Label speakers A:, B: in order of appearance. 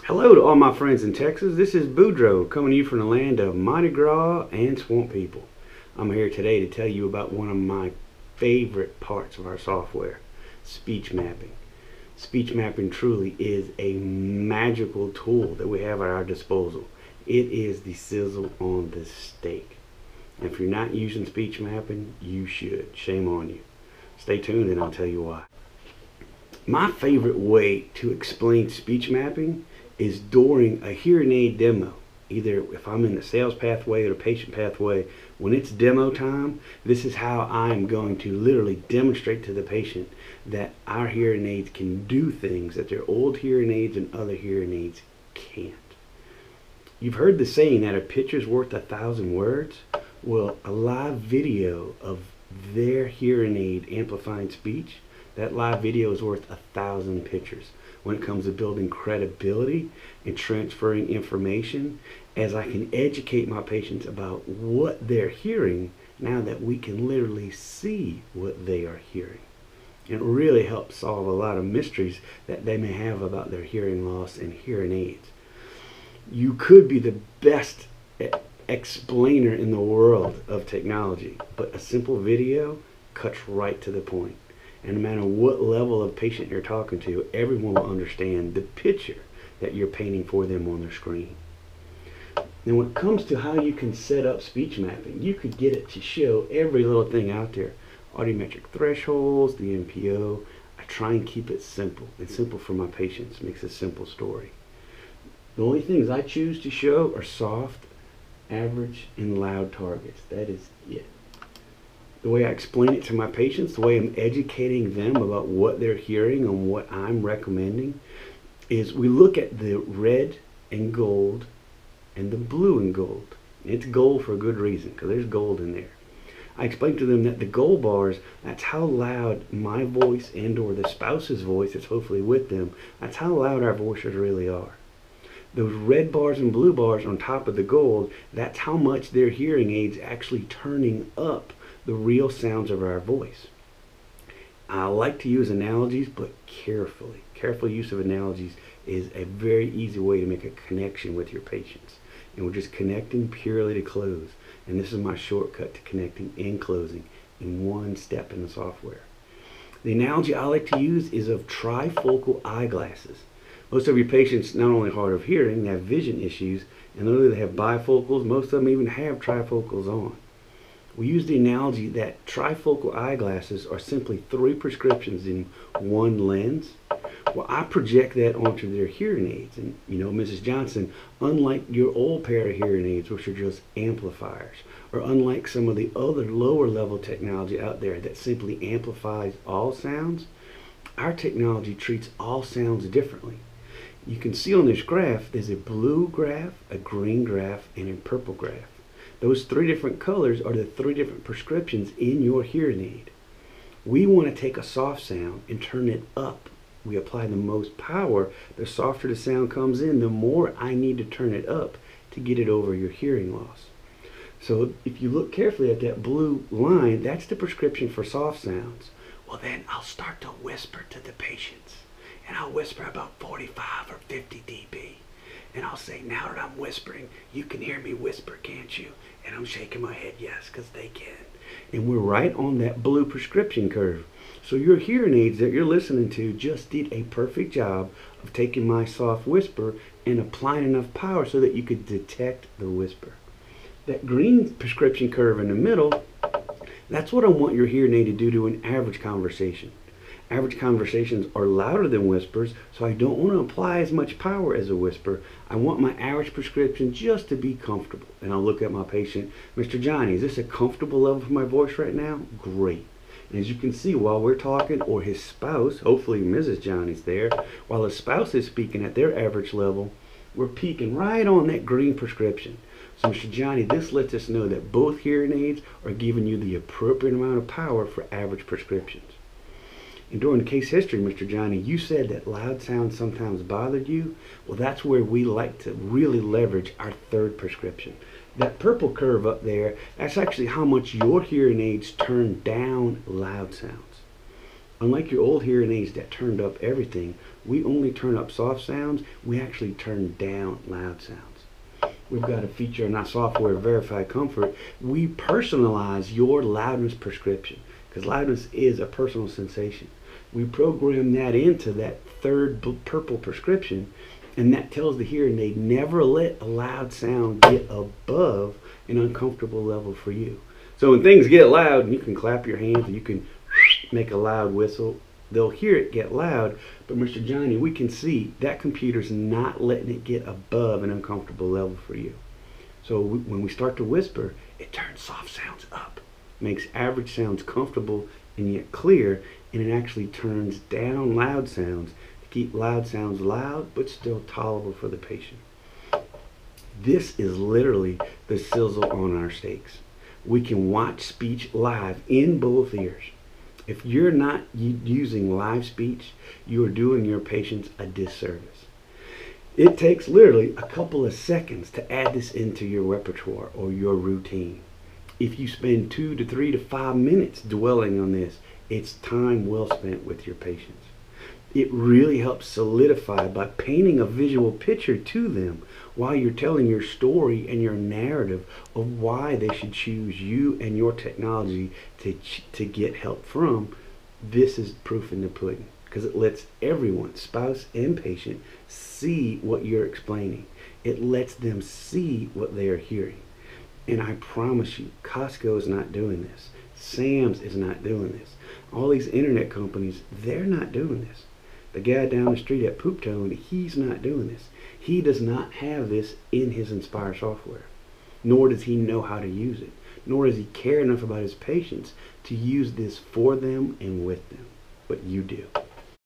A: Hello to all my friends in Texas. This is Boudreaux coming to you from the land of Mardi Gras and swamp people. I'm here today to tell you about one of my favorite parts of our software, speech mapping. Speech mapping truly is a magical tool that we have at our disposal. It is the sizzle on the steak. If you're not using speech mapping, you should. Shame on you. Stay tuned and I'll tell you why. My favorite way to explain speech mapping is during a hearing aid demo. Either if I'm in the sales pathway or the patient pathway, when it's demo time, this is how I'm going to literally demonstrate to the patient that our hearing aids can do things that their old hearing aids and other hearing aids can't. You've heard the saying that a picture's worth 1,000 words. Well, a live video of their hearing aid amplifying speech, that live video is worth 1,000 pictures when it comes to building credibility and transferring information, as I can educate my patients about what they're hearing now that we can literally see what they are hearing. It really helps solve a lot of mysteries that they may have about their hearing loss and hearing aids. You could be the best explainer in the world of technology, but a simple video cuts right to the point. And no matter what level of patient you're talking to, everyone will understand the picture that you're painting for them on their screen. Now when it comes to how you can set up speech mapping, you could get it to show every little thing out there. Audiometric thresholds, the NPO. I try and keep it simple. And simple for my patients makes a simple story. The only things I choose to show are soft, average, and loud targets. That is it. The way I explain it to my patients, the way I'm educating them about what they're hearing and what I'm recommending, is we look at the red and gold and the blue and gold. It's gold for a good reason, because there's gold in there. I explain to them that the gold bars, that's how loud my voice and or the spouse's voice that's hopefully with them, that's how loud our voices really are. Those red bars and blue bars on top of the gold, that's how much their hearing aids actually turning up the real sounds of our voice. I like to use analogies, but carefully. Careful use of analogies is a very easy way to make a connection with your patients. And we're just connecting purely to close. And this is my shortcut to connecting and closing in one step in the software. The analogy I like to use is of trifocal eyeglasses. Most of your patients not only hard of hearing, they have vision issues, and literally they have bifocals. Most of them even have trifocals on. We use the analogy that trifocal eyeglasses are simply 3 prescriptions in one lens. Well, I project that onto their hearing aids. And you know, Mrs. Johnson, unlike your old pair of hearing aids, which are just amplifiers, or unlike some of the other lower level technology out there that simply amplifies all sounds, our technology treats all sounds differently. You can see on this graph, there's a blue graph, a green graph, and a purple graph. Those 3 different colors are the 3 different prescriptions in your hearing aid. We want to take a soft sound and turn it up. We apply the most power. The softer the sound comes in, the more I need to turn it up to get it over your hearing loss. So if you look carefully at that blue line, that's the prescription for soft sounds. Well, then I'll start to whisper to the patients. And I'll whisper about 45 or 50 dB. And I'll say, now that I'm whispering, you can hear me whisper, can't you? And I'm shaking my head, yes, because they can. And we're right on that blue prescription curve. So your hearing aids that you're listening to just did a perfect job of taking my soft whisper and applying enough power so that you could detect the whisper. That green prescription curve in the middle, that's what I want your hearing aid to do to an average conversation. Average conversations are louder than whispers, so I don't want to apply as much power as a whisper. I want my average prescription just to be comfortable. And I'll look at my patient, Mr. Johnny, is this a comfortable level for my voice right now? Great. And as you can see, while we're talking, or his spouse, hopefully Mrs. Johnny's there, while his spouse is speaking at their average level, we're peaking right on that green prescription. So Mr. Johnny, this lets us know that both hearing aids are giving you the appropriate amount of power for average prescriptions. And during the case history, Mr. Johnny, you said that loud sounds sometimes bothered you. Well, that's where we like to really leverage our 3rd prescription. That purple curve up there, that's actually how much your hearing aids turn down loud sounds. Unlike your old hearing aids that turned up everything, We only turn up soft sounds. We actually turn down loud sounds. We've got a feature in our software, Verified Comfort. We personalize your loudness prescription, because loudness is a personal sensation. We program that into that third purple prescription, and that tells the hearing aid never let a loud sound get above an uncomfortable level for you. So when things get loud, you can clap your hands and you can make a loud whistle. They'll hear it get loud, but Mr. Johnny, we can see that computer's not letting it get above an uncomfortable level for you. So when we start to whisper, it turns soft sounds up, makes average sounds comfortable and yet clear, and it actually turns down loud sounds to keep loud sounds loud but still tolerable for the patient. This is literally the sizzle on our steaks. We can watch speech live in both ears. If you're not using live speech, you are doing your patients a disservice. It takes literally a couple of seconds to add this into your repertoire or your routine. If you spend 2 to 3 to 5 minutes dwelling on this, it's time well spent with your patients. It really helps solidify by painting a visual picture to them while you're telling your story and your narrative of why they should choose you and your technology to get help from. This is proof in the pudding, because it lets everyone, spouse and patient, see what you're explaining. It lets them see what they are hearing. And I promise you, Costco is not doing this. Sam's is not doing this. All these internet companies, they're not doing this. The guy down the street at Poop Tone, he's not doing this. He does not have this in his Inspire software, nor does he know how to use it, nor does he care enough about his patients to use this for them and with them. But you do.